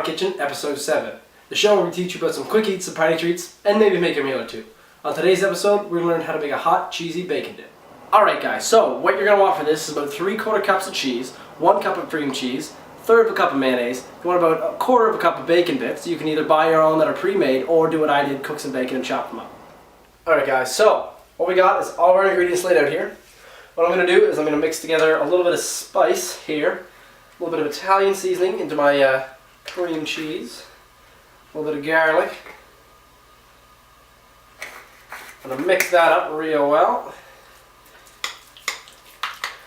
Kitchen, Episode 7. The show where we teach you about some quick eats, some party treats, and maybe make a meal or two. On today's episode, we're going to learn how to make a hot, cheesy bacon dip. Alright guys, so what you're going to want for this is about 3/4 cups of cheese, 1 cup of cream cheese, 1/3 of a cup of mayonnaise. You want about 1/4 of a cup of bacon bits. You can either buy your own that are pre-made or do what I did, cook some bacon and chop them up. Alright guys, so what we got is all our ingredients laid out here. What I'm going to do is I'm going to mix together a little bit of spice here, a little bit of Italian seasoning into my cream cheese, a little bit of garlic. I'm going to mix that up real well.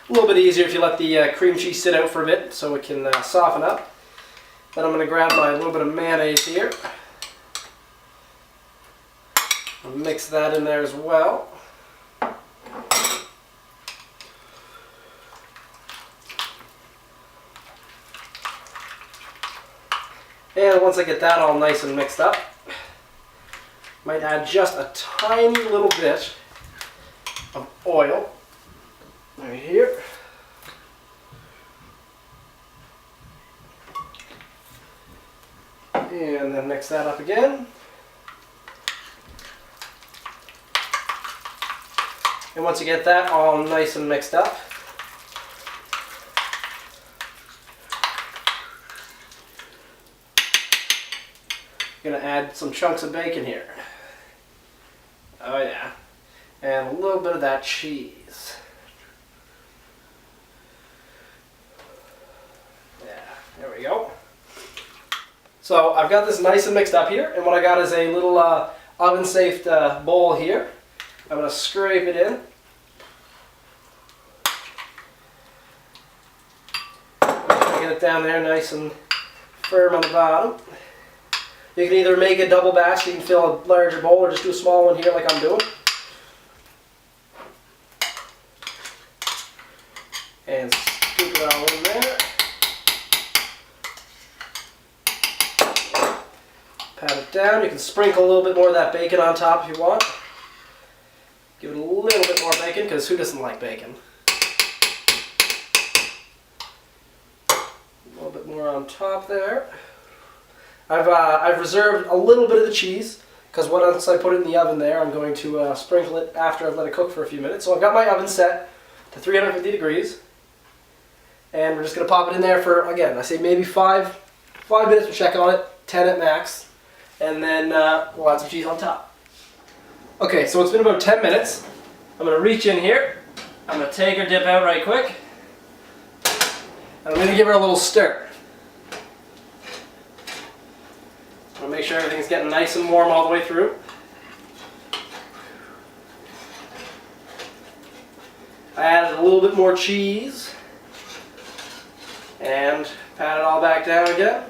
A little bit easier if you let the cream cheese sit out for a bit so it can soften up. Then I'm going to grab my little bit of mayonnaise here. I'll mix that in there as well. And once I get that all nice and mixed up, might add just a tiny little bit of oil right here. And then mix that up again. And once you get that all nice and mixed up, I'm going to add some chunks of bacon here. Oh yeah. And a little bit of that cheese. Yeah, there we go. So I've got this nice and mixed up here, and what I got is a little oven-safe bowl here. I'm going to scrape it in. Get it down there nice and firm on the bottom. You can either make a double batch, so you can fill a larger bowl, or just do a small one here like I'm doing. And scoop it all in there. Pat it down. You can sprinkle a little bit more of that bacon on top if you want. Give it a little bit more bacon, because who doesn't like bacon? A little bit more on top there. I've reserved a little bit of the cheese, because once I put it in the oven there, I'm going to sprinkle it after I've let it cook for a few minutes. So I've got my oven set to 350 degrees, and we're just going to pop it in there for, again, I say maybe 5 minutes, we'll check on it, 10 at max, and then we'll add some cheese on top. Okay, so it's been about 10 minutes. I'm going to reach in here, I'm going to take her dip out right quick, and I'm going to give her a little stir. I'll make sure everything's getting nice and warm all the way through. I added a little bit more cheese and pat it all back down again.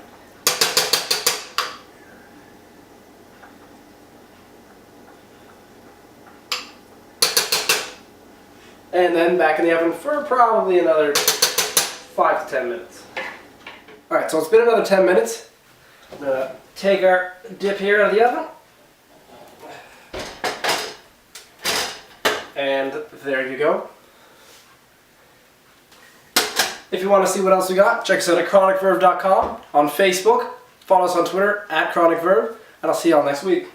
And then back in the oven for probably another 5 to 10 minutes. Alright, so it's been another 10 minutes. I'm going to take our dip here out of the oven. And there you go. If you want to see what else we got, check us out at chronicverve.com, on Facebook, follow us on Twitter at chronicverve, and I'll see y'all next week.